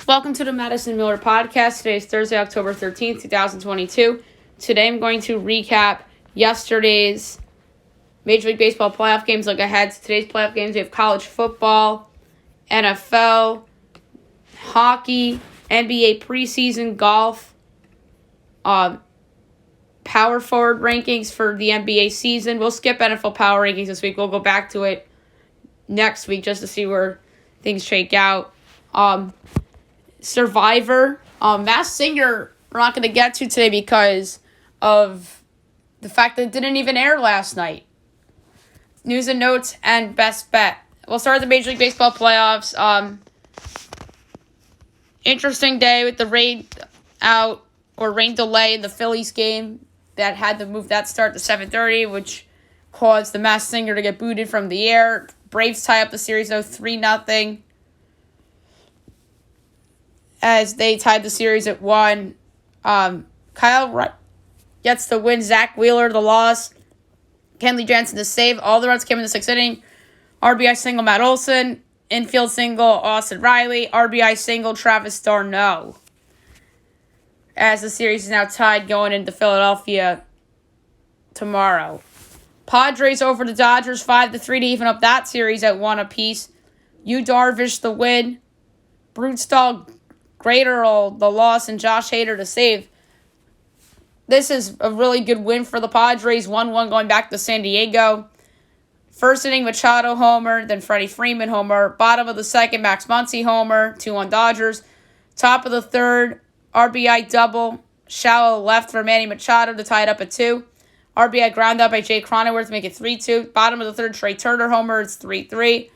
Welcome to the Madison Miller Podcast. Today is Thursday, October 13th, 2022. Today I'm going to recap yesterday's Major League Baseball playoff games. Look ahead to today's playoff games. We have college football, NFL, hockey, NBA preseason, golf, power forward rankings for the NBA season. We'll skip NFL power rankings this week. We'll go back to it next week just to see where things shake out. Survivor, Masked Singer, we're not going to get to today because of the fact that it didn't even air last night. News and notes and best bet. We'll start with the Major League Baseball playoffs. Interesting day with the rain delay in the Phillies game that had to move that start to 7:30, which caused the Masked Singer to get booted from the air. Braves tie up the series, though, 3-0. As they tied the series at 1. Kyle Wright gets the win. Zach Wheeler the loss. Kenley Jansen the save. All the runs came in the 6th inning. RBI single Matt Olson. Infield single Austin Riley. RBI single Travis d'Arnaud. As the series is now tied going into Philadelphia tomorrow. Padres over the Dodgers 5-3 to even up that series at 1 apiece. Yu Darvish the win. Brutstall Graterol the loss, and Josh Hader to save. This is a really good win for the Padres. 1-1 going back to San Diego. First inning, Machado homer, then Freddie Freeman homer. Bottom of the second, Max Muncy homer, 2-1 Dodgers. Top of the third, RBI double, shallow left for Manny Machado to tie it up at 2. RBI ground out by Jay Cronenworth to make it 3-2. Bottom of the third, Trey Turner homer, it's 3-3.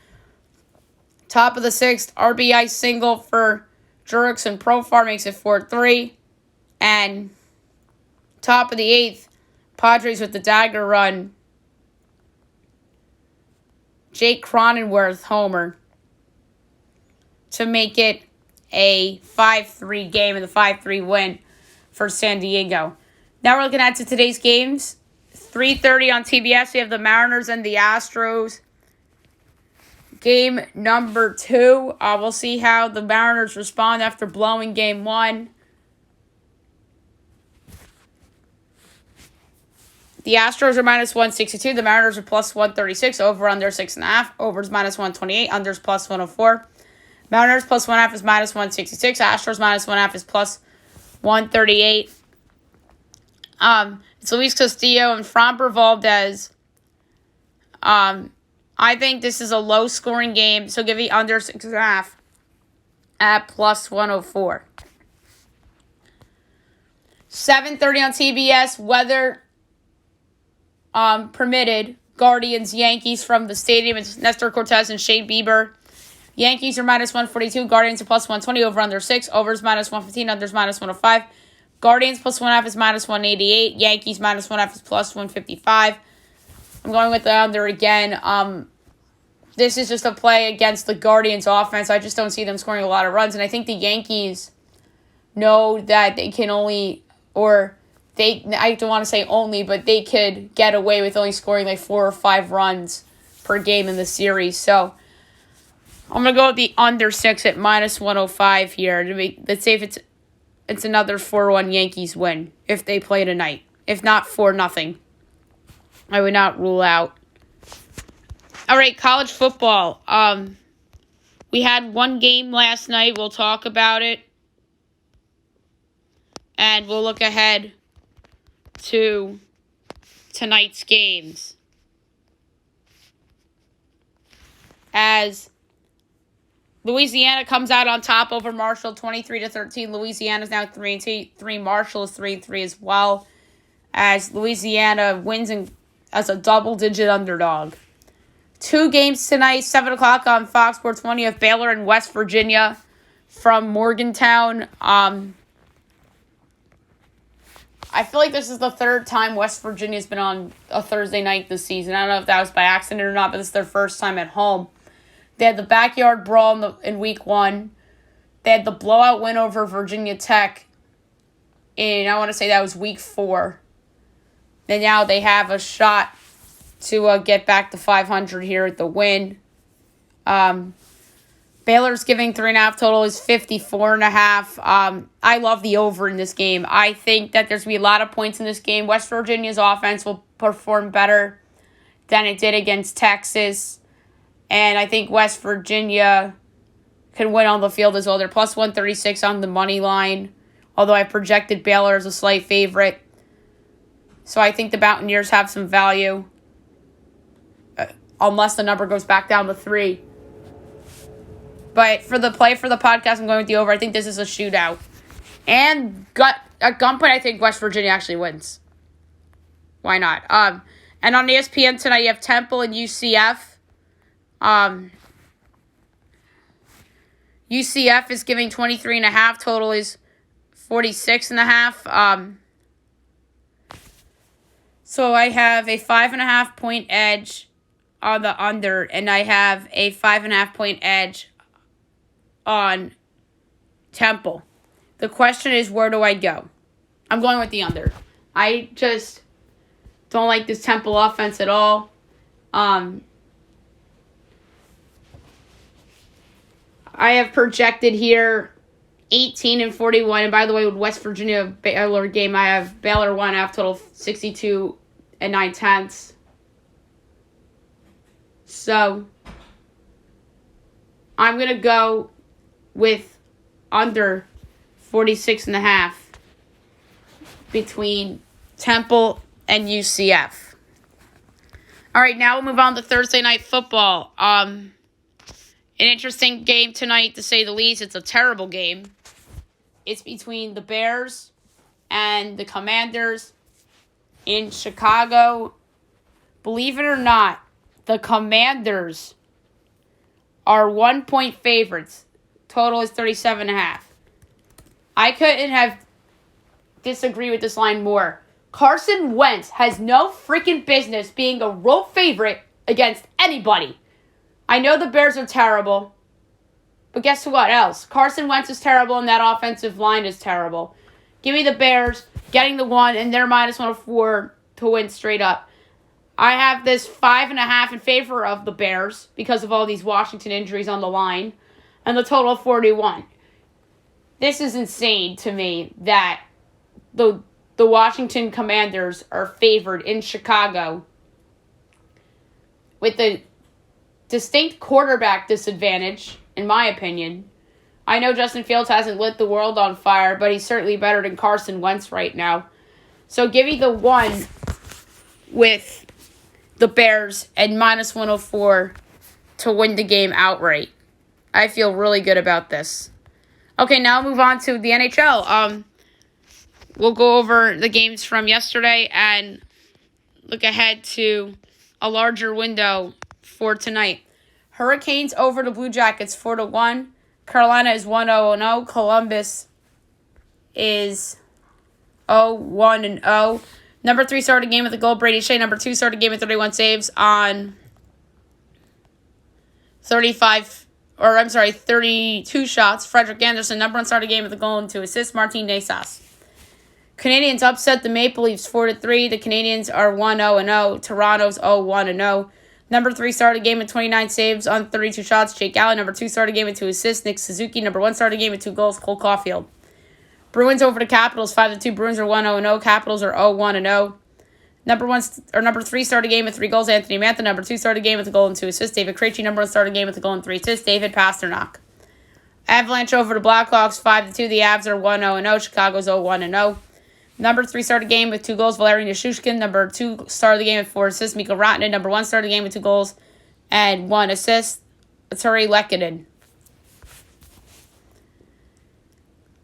Top of the 6th, RBI single for Jurickson Profar makes it 4-3. And top of the 8th, Padres with the dagger run. Jake Cronenworth homer to make it a 5-3 game and the 5-3 win for San Diego. Now we're looking at today's games. 3:30 on TBS, we have the Mariners and the Astros. Game number 2. We'll see how the Mariners respond after blowing game 1. The Astros are minus 162. The Mariners are plus 136. Over under 6.5. Overs minus 128. Unders plus 104. Mariners plus 1.5 is minus 166. Astros minus 1.5 is plus 138. It's Luis Castillo and Framber Valdez. I think this is a low-scoring game, so give me under 6.5 at plus 104. 7:30 on TBS, weather permitted. Guardians, Yankees from the stadium. It's Nestor Cortez and Shane Bieber. Yankees are minus 142. Guardians are plus 120. Over under 6. Overs minus 115. Unders minus 105. Guardians plus 1.5 is minus 188. Yankees minus 1.5 is plus 155. I'm going with the under again. This is just a play against the Guardians offense. I just don't see them scoring a lot of runs. And I think the Yankees know that they can only, I don't want to say only, but they could get away with only scoring like 4 or 5 runs per game in the series. So I'm going to go with the under 6 at minus 105 here. Let's say if it's another 4-1 Yankees win if they play tonight. If not, 4-0. I would not rule out. All right, college football. We had one game last night. We'll talk about it. And we'll look ahead to tonight's games. As Louisiana comes out on top over Marshall 23-13. Louisiana is now 3-3. Marshall is 3-3 as well. As Louisiana wins as a double-digit underdog. 2 games tonight, 7 o'clock on Fox Sports 1. You have Baylor and West Virginia from Morgantown. I feel like this is the 3rd time West Virginia's been on a Thursday night this season. I don't know if that was by accident or not, but this is their first time at home. They had the backyard brawl in week 1. They had the blowout win over Virginia Tech in, I want to say that was week 4. And now they have a shot to get back to 500 here at the win. Baylor's giving 3.5. Total is 54.5. I love the over in this game. I think that there's going to be a lot of points in this game. West Virginia's offense will perform better than it did against Texas. And I think West Virginia can win on the field as well. They're plus 136 on the money line, although I projected Baylor as a slight favorite. So I think the Mountaineers have some value, unless the number goes back down to 3. But for the play for the podcast, I'm going with the over. I think this is a shootout. And at gunpoint, I think West Virginia actually wins. Why not? And on ESPN tonight, you have Temple and UCF. UCF is giving 23.5. Total is 46.5. So I have a 5.5 point edge on the under, and I have a 5.5 point edge on Temple. The question is, where do I go? I'm going with the under. I just don't like this Temple offense at all. I have projected here 18-41. And by the way, with West Virginia Baylor game, I have Baylor 1.5, total 62 9/10. So I'm going to go with under 46.5 between Temple and UCF. All right, now we'll move on to Thursday Night Football. An interesting game tonight, to say the least. It's a terrible game. It's between the Bears and the Commanders in Chicago. Believe it or not, the Commanders are 1-point favorites. Total is 37.5. I couldn't have disagreed with this line more. Carson Wentz has no freaking business being a road favorite against anybody. I know the Bears are terrible, but guess what else? Carson Wentz is terrible, and that offensive line is terrible. Give me the Bears getting the 1, and they're minus 104 to win straight up. I have this 5.5 in favor of the Bears because of all these Washington injuries on the line, and the total of 41. This is insane to me that the Washington Commanders are favored in Chicago with a distinct quarterback disadvantage, in my opinion. I know Justin Fields hasn't lit the world on fire, but he's certainly better than Carson Wentz right now. So give me the 1 with the Bears and minus 104 to win the game outright. I feel really good about this. Okay, now move on to the NHL. We'll go over the games from yesterday and look ahead to a larger window for tonight. Hurricanes over the Blue Jackets 4-1. Carolina is 1-0-0. Columbus is 0-1-0. Number 3 started the game with a goal, Brady Shea. Number 2 started the game with 31 saves on 32 shots. Frederick Anderson, number 1 started the game with a goal and 2 assists. Martin Desas. Canadians upset the Maple Leafs 4-3. The Canadians are 1-0-0. Toronto's 0-1-0. Number 3 started the game with 29 saves on 32 shots. Jake Allen. Number 2 started the game with 2 assists. Nick Suzuki. Number 1 started the game with 2 goals. Cole Caulfield. Bruins over the Capitals 5-2. Bruins are 1-0-0. Capitals are 0-1-0. Number 3 started the game with 3 goals. Anthony Mantha. Number 2 started the game with a goal and 2 assists. David Krejci. Number 1 started the game with a goal and 3 assists. David Pasternak. Avalanche over the Blackhawks 5-2. The Avs are 1-0-0. Chicago's 0-1-0. Number 3 started the game with 2 goals. Valeri Nichushkin. Number 2 started the game with 4 assists. Mikko Rantanen. Number 1 started the game with 2 goals and 1 assist. Artturi Lehkonen.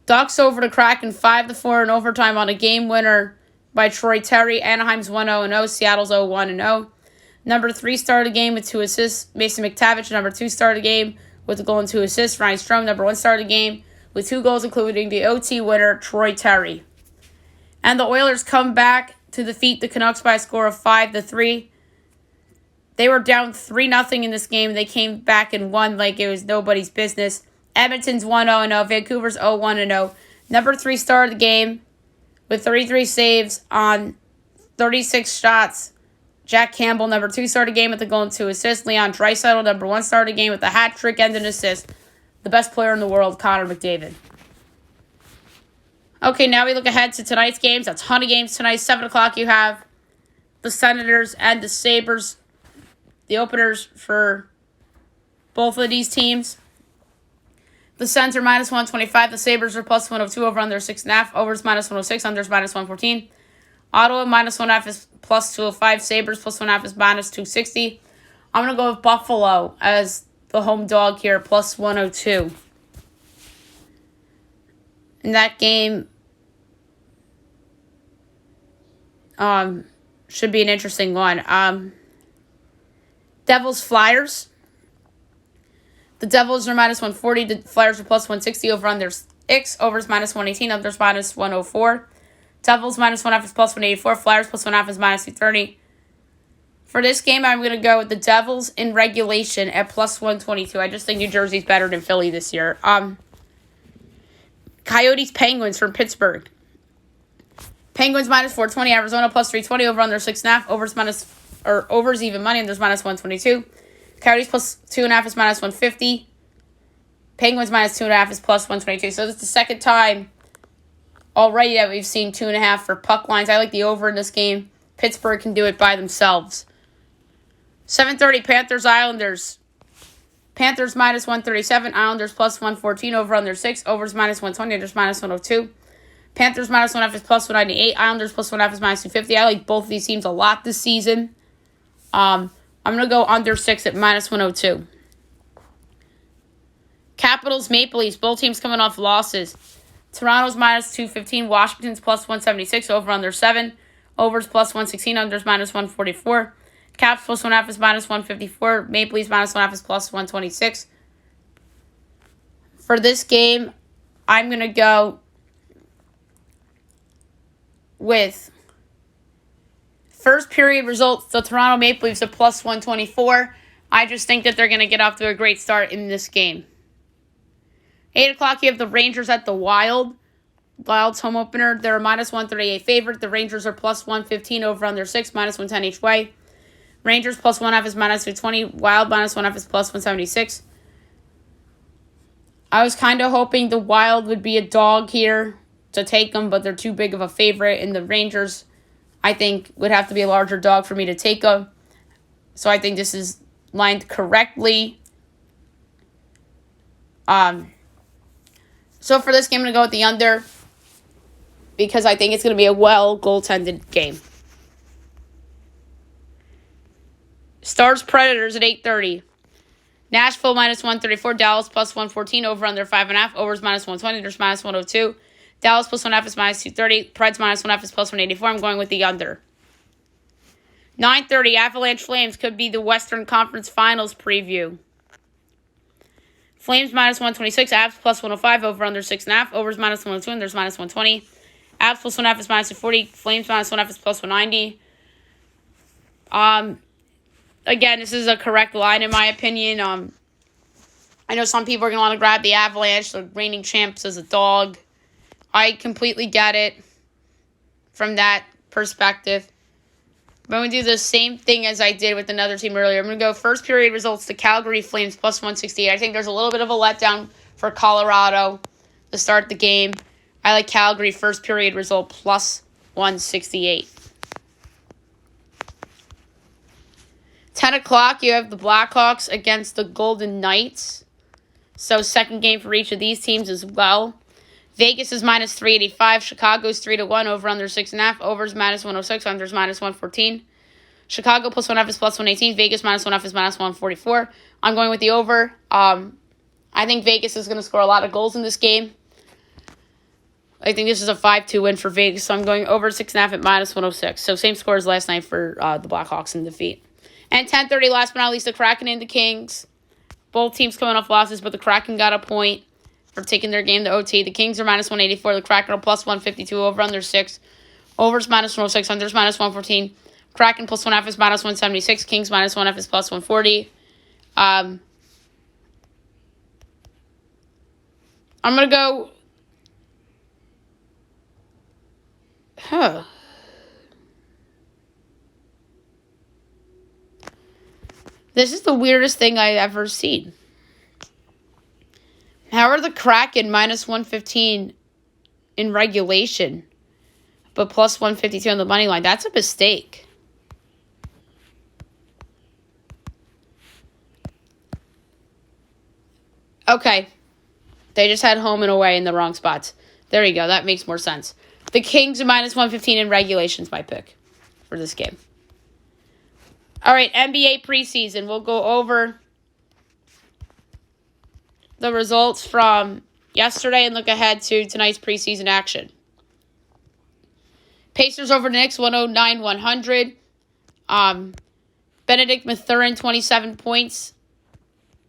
Ducks over the Kraken 5-4 in overtime on a game winner by Troy Terry. Anaheim's 1-0-0. Seattle's 0-1-0. Number 3 started the game with 2 assists. Mason McTavish. Number 2 started the game with a goal and 2 assists. Ryan Strome. Number 1 started the game with 2 goals, including the OT winner, Troy Terry. And the Oilers come back to defeat the Canucks by a score of 5-3. They were down 3-0 in this game. They came back and won like it was nobody's business. Edmonton's 1-0-0. Vancouver's 0-1-0. Number 3 started the game with 33 saves on 36 shots. Jack Campbell, number 2, started the game with a goal and 2 assists. Leon Draisaitl, number 1, started the game with a hat trick and an assist. the best player in the world, Connor McDavid. Okay, now we look ahead to tonight's games. A ton of games tonight. 7 o'clock, you have the Senators and the Sabres. The openers for both of these teams. The Sens are minus 125. The Sabres are plus 102 over under 6.5. Overs minus 106. Unders minus 114. Ottawa minus 1.5 is plus 205. Sabres plus 1.5 is minus 260. I'm going to go with Buffalo as the home dog here, plus 102. In that game, should be an interesting one. Devils Flyers. The Devils are minus 140. The Flyers are plus 160 over under X. Overs minus 118. Unders minus 104. Devils minus 1.5 is plus 184. Flyers plus 1.5 is minus 230. For this game, I'm going to go with the Devils in regulation at plus 122. I just think New Jersey's better than Philly this year. Coyotes Penguins from Pittsburgh. Penguins minus 420. Arizona plus 320 over under 6.5. Overs even money. Unders minus 122. Coyotes plus 2.5 is minus 150. Penguins minus 2.5 is plus 122. So this is the second time already that we've seen 2.5 for puck lines. I like the over in this game. Pittsburgh can do it by themselves. 7:30 Panthers Islanders. Panthers minus 137. Islanders plus 114 over under 6. Overs minus 120. Unders minus 102. Panthers minus 1.5 is plus 198. Islanders plus 1.5 is minus 250. I like both of these teams a lot this season. I'm going to go under 6 at minus 102. Capitals Maple Leafs. Both teams coming off losses. Toronto's minus 215. Washington's plus 176 over under 7. Overs plus 116. Unders minus 144. Caps plus 1.5 is minus 154. Maple Leafs minus 1.5 is plus 126. For this game, I'm going to go with first period results. The Toronto Maple Leafs are plus 124. I just think that they're going to get off to a great start in this game. 8 o'clock, you have the Rangers at the Wild. Wild's home opener. They're a minus 138 favorite. The Rangers are plus 115 over under 6, minus 110 each way. Rangers plus 1.5 is minus 220. Wild minus 1.5 is plus 176. I was kind of hoping the Wild would be a dog here to take them, but they're too big of a favorite. And the Rangers, I think, would have to be a larger dog for me to take them. So I think this is lined correctly. So for this game, I'm going to go with the under because I think it's going to be a well-goaltended game. Stars Predators at 8:30. Nashville minus 134. Dallas plus 114. Over under 5.5. Overs minus 120. There's minus 102. Dallas plus 1.5 is minus 230. Preds minus 1.5 is plus 184. I'm going with the under. 9:30. Avalanche Flames could be the Western Conference Finals preview. Flames minus 126. Avs plus 105. Over under 6.5. Overs minus 102. And there's minus 120. Avs plus 1.5 is minus 240. Flames minus 1.5 is plus 190. Again, this is a correct line in my opinion. I know some people are going to want to grab the Avalanche, the reigning champs, as a dog. I completely get it from that perspective. But I'm going to do the same thing as I did with another team earlier. I'm going to go first period results to Calgary Flames plus 168. I think there's a little bit of a letdown for Colorado to start the game. I like Calgary first period result plus 168. 10 o'clock, you have the Blackhawks against the Golden Knights. So second game for each of these teams as well. Vegas is minus 385. Chicago's 3-1 over under 6.5. Overs minus 106. Unders minus 114. Chicago plus 1.5 is plus 118. Vegas minus 1.5 is minus 144. I'm going with the over. I think Vegas is going to score a lot of goals in this game. I think this is a 5-2 win for Vegas. So I'm going over 6.5 at minus 106. So same score as last night for the Blackhawks in defeat. And 10:30, last but not least, the Kraken and the Kings. Both teams coming off losses, but the Kraken got a point for taking their game to OT. The Kings are minus 184. The Kraken are plus 152 over under 6. Overs minus 106. Unders minus 114. Kraken plus 1.5 is minus 176. Kings minus 1.5 is plus 140. I'm going to go... This is the weirdest thing I've ever seen. How are the Kraken minus 115 in regulation, but plus 152 on the money line? That's a mistake. Okay. They just had home and away in the wrong spots. There you go. That makes more sense. The Kings are minus 115 in regulations, my pick for this game. All right, NBA preseason. We'll go over the results from yesterday and look ahead to tonight's preseason action. Pacers over the Knicks, 109-100. Benedict Mathurin, 27 points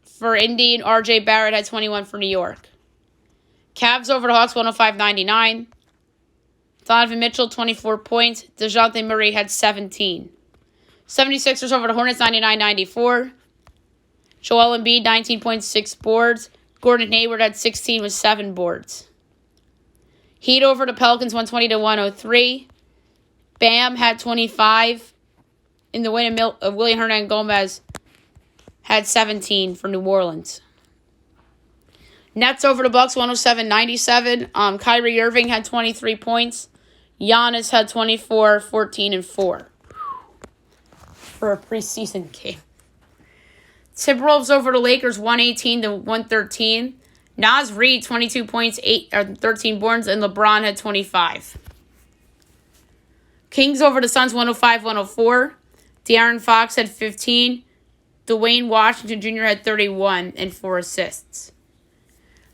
for Indy, and RJ Barrett had 21 for New York. Cavs over the Hawks, 105-99. Donovan Mitchell, 24 points. DeJounte Murray had 17. 76ers over the Hornets, 99-94. Joel Embiid, 19.6 boards. Gordon Hayward had 16 with 7 boards. Heat over the Pelicans, 120-103. Bam had 25 in the win, of Willie Hernan-Gomez had 17 for New Orleans. Nets over the Bucks, 107-97. Kyrie Irving had 23 points. Giannis had 24, 14, and 4 for a preseason game. Timberwolves over the Lakers, 118-113. Naz Reid, 22 points, 13 boards, and LeBron had 25. Kings over the Suns, 105-104. De'Aaron Fox had 15. Dwayne Washington Jr. had 31 and 4 assists.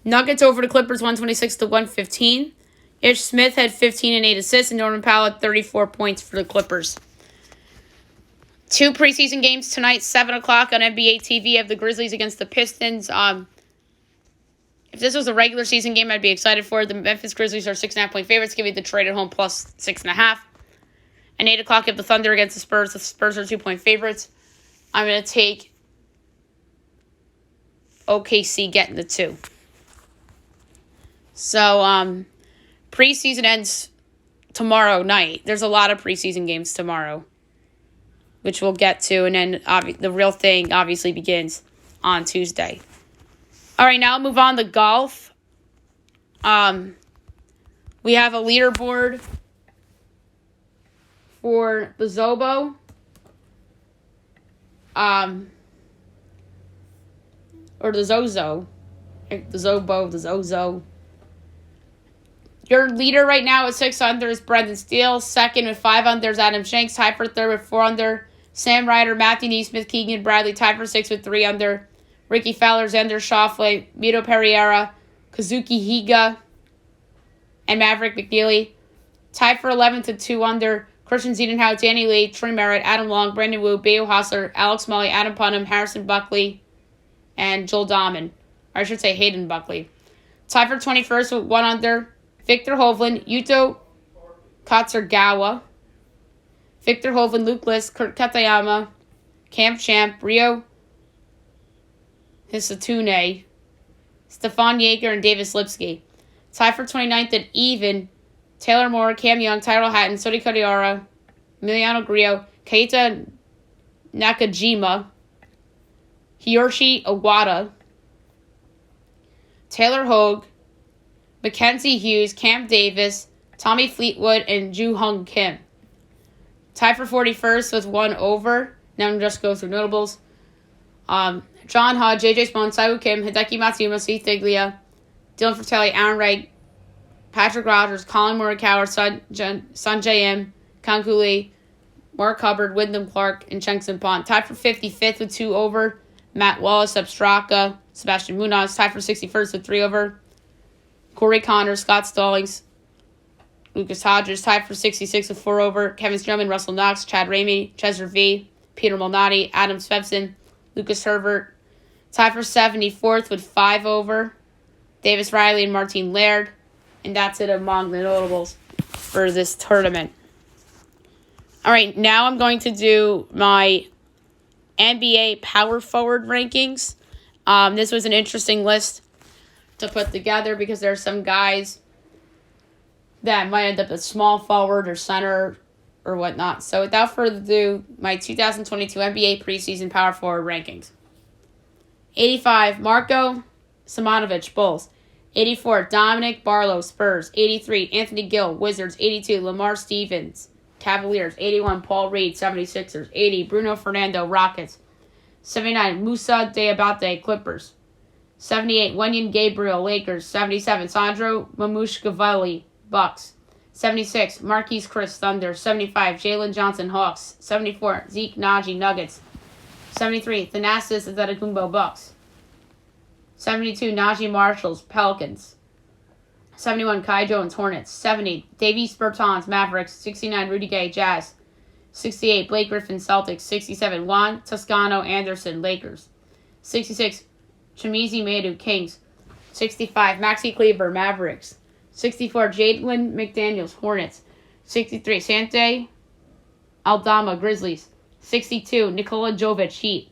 Nuggets over the Clippers, 126-115. Ish Smith had 15 and 8 assists, and Norman Powell had 34 points for the Clippers. 2 preseason games tonight, 7 o'clock on NBA TV. You have the Grizzlies against the Pistons. If this was a regular season game, I'd be excited for it. The Memphis Grizzlies are 6.5-point favorites. Give you Detroit at home plus 6.5. And 8 o'clock, you have the Thunder against the Spurs. The Spurs are 2-point favorites. I'm going to take OKC getting the 2. So, preseason ends tomorrow night. There's a lot of preseason games tomorrow, which we'll get to. And then the real thing obviously begins on Tuesday. All right, now I'll move on to golf. We have a leaderboard for the Zobo. Or the Zozo. The Zobo, the Zozo. Your leader right now at 6 under is Brendan Steele. Second with 5 under is Adam Shanks. Tied for third with 4 under. Sam Ryder, Matthew Neesmith, Keegan Bradley. Tied for 6 with 3 under. Ricky Fowler, Xander Schauffele, Mito Pereira, Kazuki Higa, and Maverick McNeely. Tied for 11th with 2 under. Christian Ziedenhout, Danny Lee, Trey Merritt, Adam Long, Brandon Wu, Bayo Hostler, Alex Mully, Adam Punham, Harrison Buckley, and Joel Dahman. Or I should say Hayden Buckley. Tied for 21st with 1 under. Victor Hovland, Yuto Katsuragawa, Victor Hovland, Luke List, Kurt Katayama, Cam Champ, Rio Hisatune, Stefan Yeager, and Davis Lipsky. Tied for 29th at even, Taylor Moore, Cam Young, Tyrell Hatton, Sodi Kodiara, Emiliano Grillo, Keita Nakajima, Hiroshi Awada, Taylor Hogue, Mackenzie Hughes, Cam Davis, Tommy Fleetwood, and Joo Hung Kim. Tied for 41st with 1 over. Now I'm just go through notables. John Hodge, JJ Spohn, Saiwoo Kim, Hideki Matsuyama, Steve Thiglia, Dylan Fratelli, Aaron Wright, Patrick Rogers, Colin Morikawa, Sanjay M, Kankuli, Mark Hubbard, Wyndham Clark, and Chengson Pond. Tied for 55th with 2 over. Matt Wallace, Seb Straka, Sebastian Munoz. Tied for 61st with 3 over. Corey Connors, Scott Stallings, Lucas Hodges. Tied for 66 with 4 over. Kevin Strowman, Russell Knox, Chad Ramey, Cesar V, Peter Malnati, Adam Svensson, Lucas Herbert. Tied for 74th with 5 over. Davis Riley and Martin Laird. And that's it among the notables for this tournament. All right, now I'm going to do my NBA power forward rankings. This was an interesting list to put together because there are some guys that might end up as small forward or center or whatnot. So without further ado, my 2022 NBA preseason power forward rankings. 85, Marco Simonovic, Bulls. 84, Dominic Barlow, Spurs. 83, Anthony Gill, Wizards. 82, Lamar Stevens, Cavaliers. 81, Paul Reed, 76ers. 80, Bruno Fernando, Rockets. 79, Musa Diabate, Clippers. 78, Wenyan Gabriel, Lakers. 77, Sandro Mamushkavali, Bucks. 76, Marquise Chris, Thunder. 75, Jalen Johnson, Hawks. 74, Zeke Naji, Nuggets. 73, Thanasis Antetokounmpo, Bucks. 72, Najee Marshall, Pelicans. 71, Kai Jones, Hornets. 70, Davies Bertans, Mavericks. 69, Rudy Gay, Jazz. 68, Blake Griffin, Celtics. 67, Juan Toscano Anderson, Lakers. 66, Chimizi Madu, Kings. 65, Maxi Kleber, Mavericks. 64, Jalen McDaniels, Hornets. 63, Sante Aldama, Grizzlies. 62, Nikola Jovic, Heat.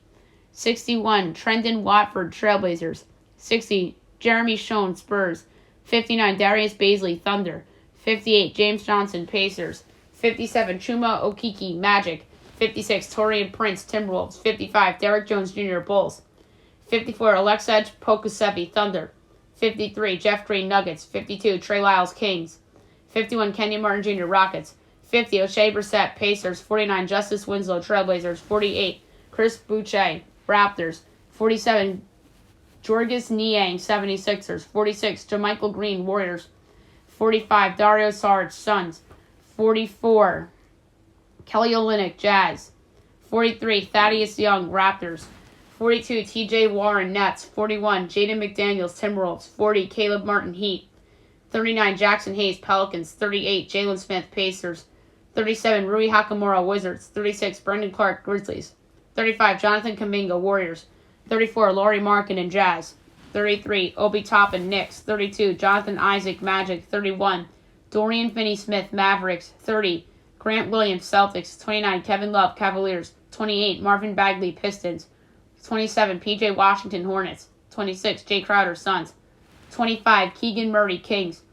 61, Trendon Watford, Trailblazers. 60, Jeremy Schoen, Spurs. 59, Darius Baisley, Thunder. 58, James Johnson, Pacers. 57, Chuma Okeke, Magic. 56, Torian Prince, Timberwolves. 55, Derrick Jones Jr., Bulls. 54, Alexej Pokusevich, Thunder. 53, Jeff Green, Nuggets. 52, Trey Lyles, Kings. 51, Kenyon Martin Jr., Rockets. 50, O'Shea Brissett, Pacers. 49, Justice Winslow, Trailblazers. 48, Chris Boucher, Raptors. 47, Georges Niang, 76ers. 46, JaMychal Green, Warriors. 45, Dario Saric, Suns. 44, Kelly Olynyk, Jazz. 43, Thaddeus Young, Raptors. 42, TJ Warren, Nets. 41, Jaden McDaniels, Timberwolves. 40, Caleb Martin, Heat. 39, Jackson Hayes, Pelicans. 38, Jalen Smith, Pacers. 37, Rui Hachimura, Wizards. 36, Brendan Clark, Grizzlies. 35, Jonathan Kuminga, Warriors. 34, Lauri Markkanen, Jazz. 33, Obi Toppin, Knicks. 32, Jonathan Isaac, Magic. 31, Dorian Finney-Smith, Mavericks. 30, Grant Williams, Celtics. 29, Kevin Love, Cavaliers. 28, Marvin Bagley, Pistons. 27, P.J. Washington, Hornets. 26, Jay Crowder, Suns. 25, Keegan Murray, Kings.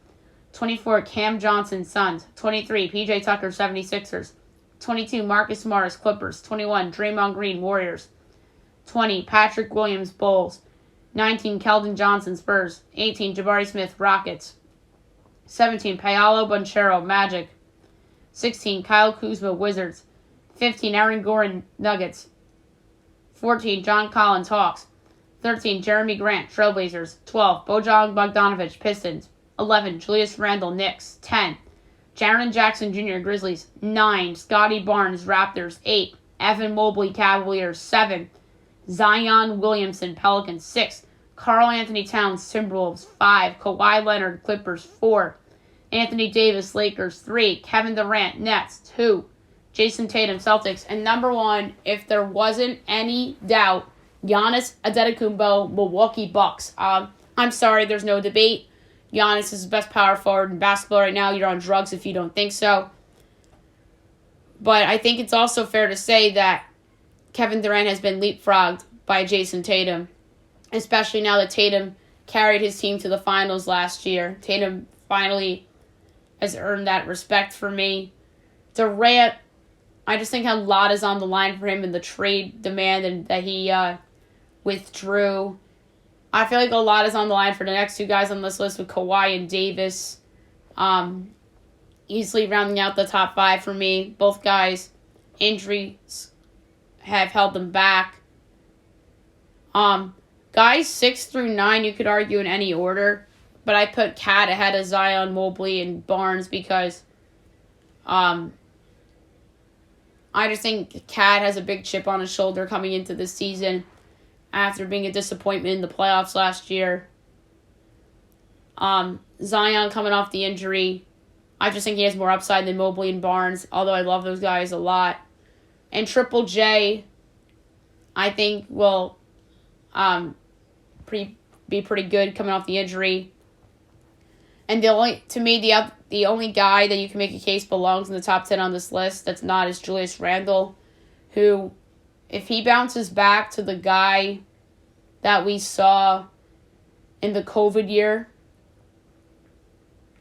24, Cam Johnson, Suns. 23, P.J. Tucker, 76ers. 22, Marcus Morris, Clippers. 21, Draymond Green, Warriors. 20, Patrick Williams, Bulls. 19, Keldon Johnson, Spurs. 18, Jabari Smith, Rockets. 17, Paolo Banchero, Magic. 16, Kyle Kuzma, Wizards. 15, Aaron Gordon, Nuggets. 14, John Collins, Hawks. 13, Jeremy Grant, Trailblazers. 12, Bojan Bogdanovic, Pistons. 11, Julius Randle, Knicks. 10, Jaren Jackson Jr., Grizzlies. 9, Scotty Barnes, Raptors. 8, Evan Mobley, Cavaliers. 7, Zion Williamson, Pelicans. 6, Karl Anthony Towns, Timberwolves. 5, Kawhi Leonard, Clippers. 4, Anthony Davis, Lakers. 3, Kevin Durant, Nets. 2, Jason Tatum, Celtics. And number 1, if there wasn't any doubt, Giannis Antetokounmpo, Milwaukee Bucks. I'm sorry, there's no debate. Giannis is the best power forward in basketball right now. You're on drugs if you don't think so. But I think it's also fair to say that Kevin Durant has been leapfrogged by Jason Tatum, especially now that Tatum carried his team to the finals last year. Tatum finally has earned that respect for me. Durant, I just think a lot is on the line for him in the trade demand and that he withdrew. I feel like a lot is on the line for the next two guys on this list with Kawhi and Davis. Easily rounding out the top 5 for me. Both guys, injuries have held them back. Guys 6 through 9, you could argue in any order. But I put Cat ahead of Zion, Mobley, and Barnes because I just think Cat has a big chip on his shoulder coming into this season after being a disappointment in the playoffs last year. Zion coming off the injury. I just think he has more upside than Mobley and Barnes, although I love those guys a lot. And Triple J, I think, will be pretty good coming off the injury. And the only guy that you can make a case belongs in the top 10 on this list that's not is Julius Randle, who, if he bounces back to the guy that we saw in the COVID year,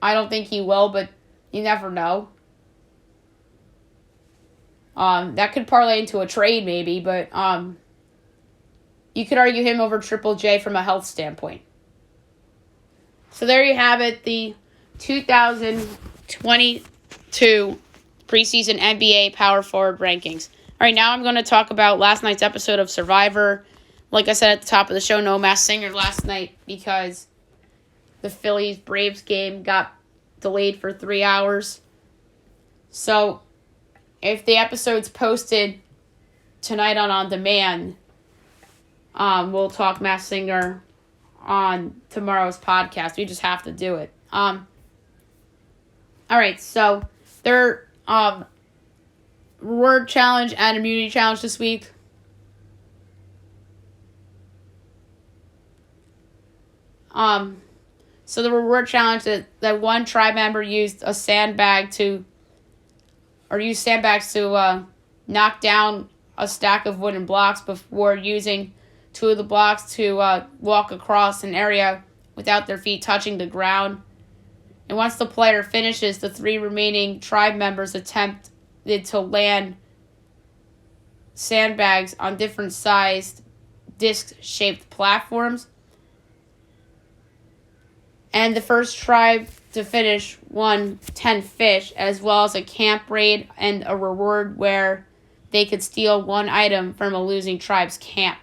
I don't think he will, but you never know. That could parlay into a trade maybe, but you could argue him over Triple J from a health standpoint. So there you have it, the 2022 preseason NBA Power Forward rankings. All right, now I'm going to talk about last night's episode of Survivor. Like I said at the top of the show, no Masked Singer last night because the Phillies-Braves game got delayed for 3 hours. So if the episode's posted tonight on demand, we'll talk Masked Singer on tomorrow's podcast. We just have to do it. All right, so their reward challenge and immunity challenge this week. So the reward challenge that one tribe member used sandbags to knock down a stack of wooden blocks before using 2 of the blocks to walk across an area without their feet touching the ground. And once the player finishes, the 3 remaining tribe members attempted to land sandbags on different sized disc-shaped platforms. And the first tribe to finish won 10 fish, as well as a camp raid and a reward where they could steal 1 item from a losing tribe's camp.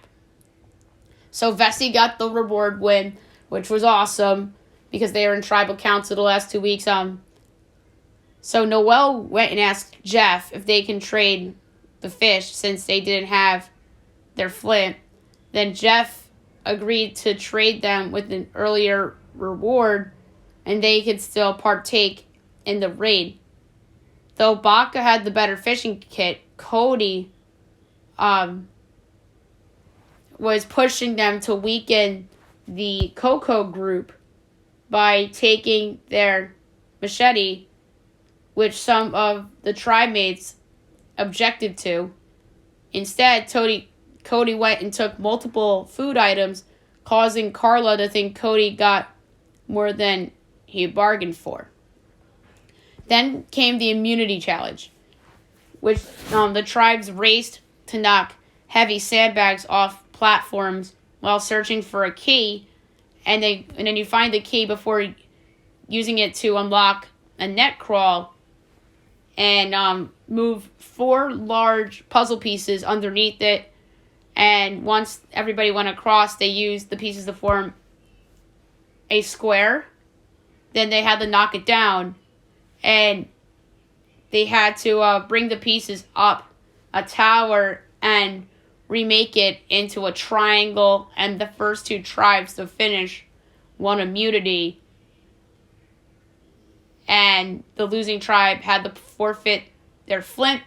So Vesey got the reward win, which was awesome because they were in tribal council the last 2 weeks. So Noel went and asked Jeff if they can trade the fish since they didn't have their flint. Then Jeff agreed to trade them with an earlier reward, and they could still partake in the raid. Though Baca had the better fishing kit, Cody was pushing them to weaken the Coco group by taking their machete, which some of the tribe mates objected to. Instead, Cody went and took multiple food items, causing Carla to think Cody got more than he bargained for. Then came the immunity challenge, which the tribes raced to knock heavy sandbags off platforms while searching for a key, and then you find the key before using it to unlock a net crawl and move 4 large puzzle pieces underneath it. And once everybody went across, they used the pieces to form a square. Then they had to knock it down, and they had to bring the pieces up a tower and remake it into a triangle. And the first 2 tribes to finish won immunity, and the losing tribe had to forfeit their flint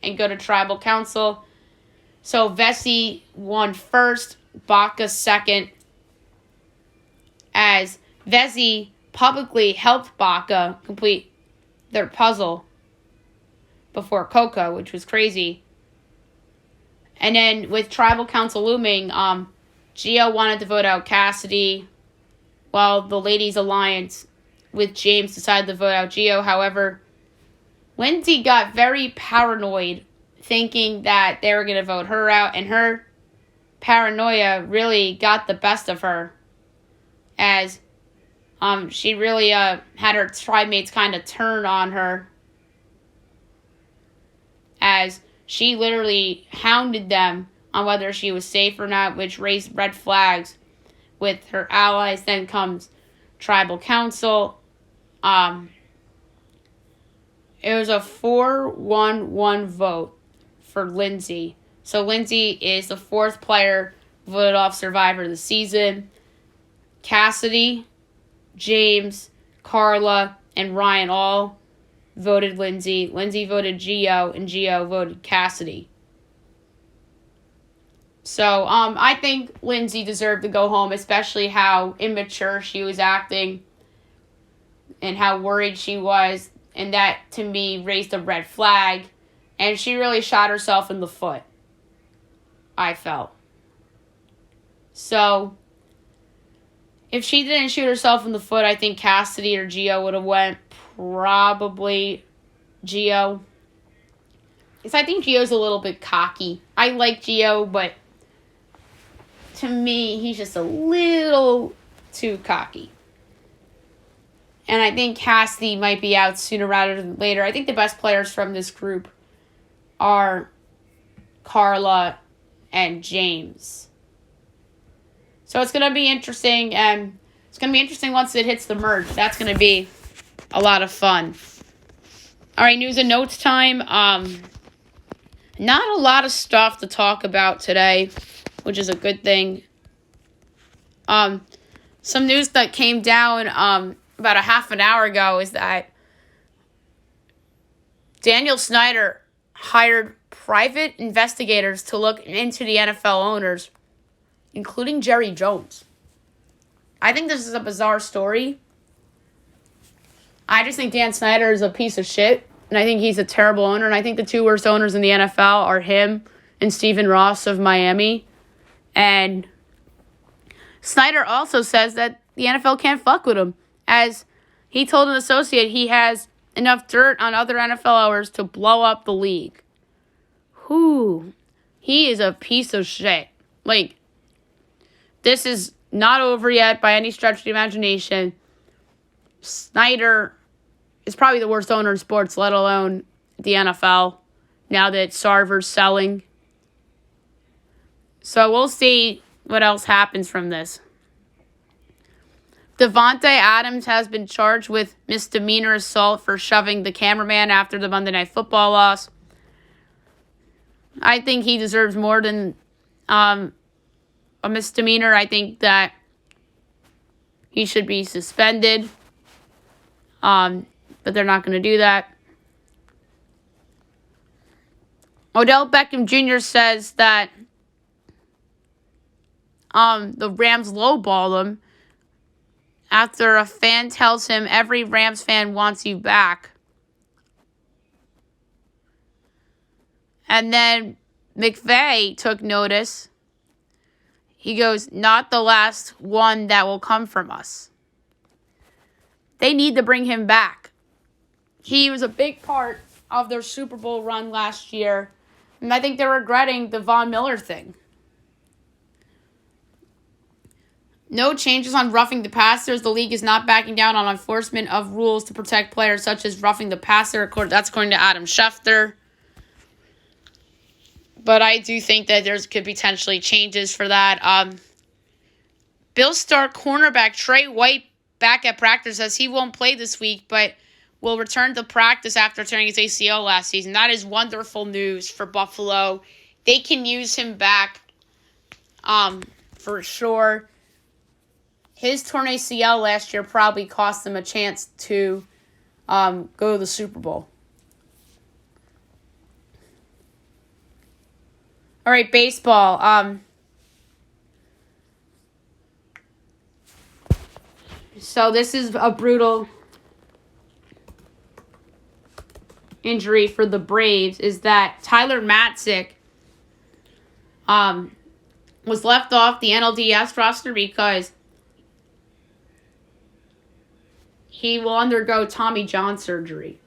and go to tribal council. So Vesey won first, Baca second, as Vesey publicly helped Baca complete their puzzle before Coco, which was crazy. And then with tribal council looming, Gio wanted to vote out Cassidy, while the Ladies Alliance with James decided to vote out Gio. However, Lindsay got very paranoid, thinking that they were going to vote her out, and her paranoia really got the best of her, as she really had her tribe mates kind of turn on her, as she literally hounded them on whether she was safe or not, which raised red flags with her allies. Then comes tribal council. It was a 4-1-1 vote for Lindsay. So Lindsay is the 4th player voted off Survivor of the season. Cassidy, James, Carla, and Ryan all voted Lindsay. Lindsay voted Gio, and Gio voted Cassidy. So I think Lindsay deserved to go home, especially how immature she was acting and how worried she was. And that, to me, raised a red flag. And she really shot herself in the foot, I felt. So if she didn't shoot herself in the foot, I think Cassidy or Gio would have went. Probably Gio. Because I think Gio's a little bit cocky. I like Gio, but to me, he's just a little too cocky. And I think Cassidy might be out sooner rather than later. I think the best players from this group are Carla and James. So it's going to be interesting, and it's going to be interesting once it hits the merge. That's going to be a lot of fun. All right, news and notes time. Not a lot of stuff to talk about today, which is a good thing. Some news that came down about a half an hour ago is that Daniel Snyder hired private investigators to look into the NFL owners, including Jerry Jones. I think this is a bizarre story. I just think Dan Snyder is a piece of shit, and I think he's a terrible owner, and I think the two worst owners in the NFL are him and Stephen Ross of Miami. And Snyder also says that the NFL can't fuck with him, as he told an associate he has enough dirt on other NFL owners to blow up the league. He is a piece of shit. Like, this is not over yet by any stretch of the imagination. Snyder is probably the worst owner in sports, let alone the NFL, now that Sarver's selling. So we'll see what else happens from this. Devontae Adams has been charged with misdemeanor assault for shoving the cameraman after the Monday Night Football loss. I think he deserves more than a misdemeanor. I think that he should be suspended. But they're not going to do that. Odell Beckham Jr. says that the Rams lowballed him after a fan tells him every Rams fan wants you back. And then McVay took notice. He goes, not the last one that will come from us. They need to bring him back. He was a big part of their Super Bowl run last year. And I think they're regretting the Von Miller thing. No changes on roughing the passers. The league is not backing down on enforcement of rules to protect players such as roughing the passer. That's according to Adam Schefter. But I do think that there could potentially changes for that. Bills star cornerback Trey White back at practice says he won't play this week, but will return to practice after tearing his ACL last season. That is wonderful news for Buffalo. They can use him back for sure. His torn ACL last year probably cost them a chance to go to the Super Bowl. All right, baseball. So this is a brutal injury for the Braves, is that Tyler Matzik was left off the NLDS roster because he will undergo Tommy John surgery.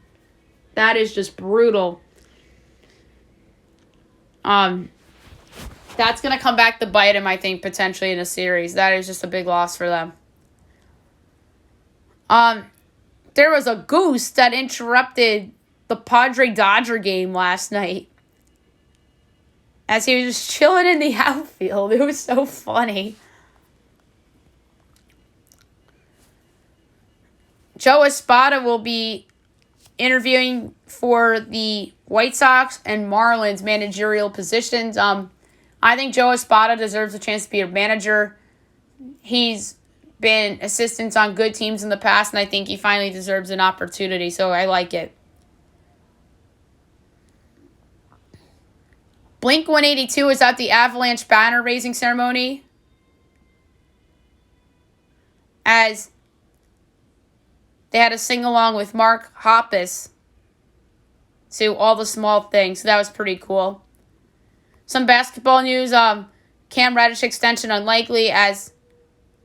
That is just brutal. That's going to come back to bite him, I think, potentially in a series. That is just a big loss for them. There was a goose that interrupted the Padre-Dodger game last night as he was just chilling in the outfield. It was so funny. Joe Espada will be interviewing for the White Sox and Marlins managerial positions. I think Joe Espada deserves a chance to be a manager. He's been assistants on good teams in the past, and I think he finally deserves an opportunity, so I like it. Blink-182 is at the Avalanche banner-raising ceremony as they had a sing-along with Mark Hoppus to All the Small Things, so that was pretty cool. Some basketball news, Cam Reddish extension unlikely, as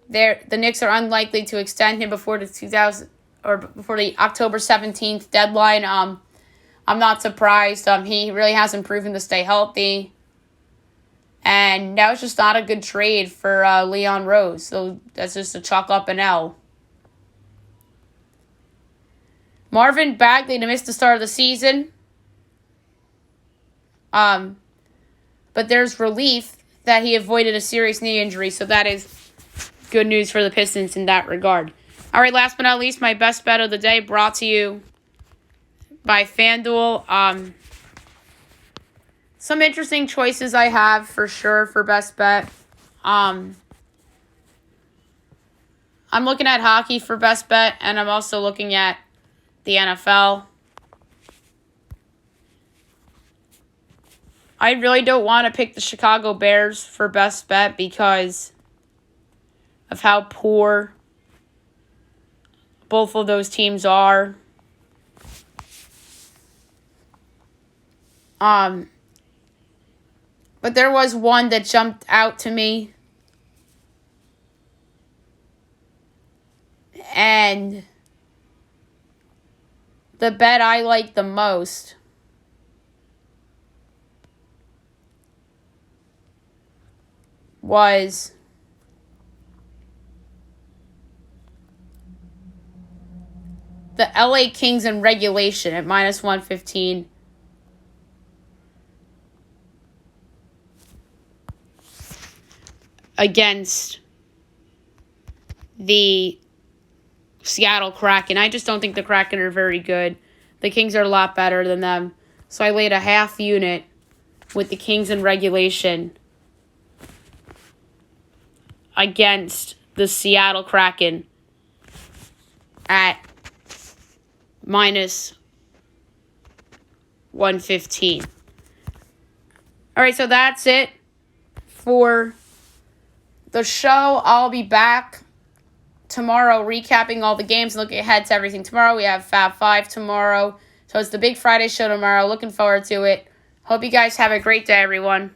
the Knicks are unlikely to extend him before the October 17th deadline. I'm not surprised. He really hasn't proven to stay healthy. And that was just not a good trade for Leon Rose. So that's just a chalk up an L. Marvin Bagley to miss the start of the season. But there's relief that he avoided a serious knee injury, so that is good news for the Pistons in that regard. All right, last but not least, my best bet of the day brought to you by FanDuel. Some interesting choices I have for sure for best bet. I'm looking at hockey for best bet, and I'm also looking at the NFL. I really don't want to pick the Chicago Bears for best bet because of how poor both of those teams are. But there was one that jumped out to me. And the bet I like the most was the LA Kings in regulation at minus 115. Against the Seattle Kraken. I just don't think the Kraken are very good. The Kings are a lot better than them. So I laid a half unit with the Kings in regulation against the Seattle Kraken at minus 115. All right, so that's it for the show. I'll be back tomorrow recapping all the games and looking ahead to everything tomorrow. We have Fab 5 tomorrow. So it's the Big Friday show tomorrow. Looking forward to it. Hope you guys have a great day, everyone.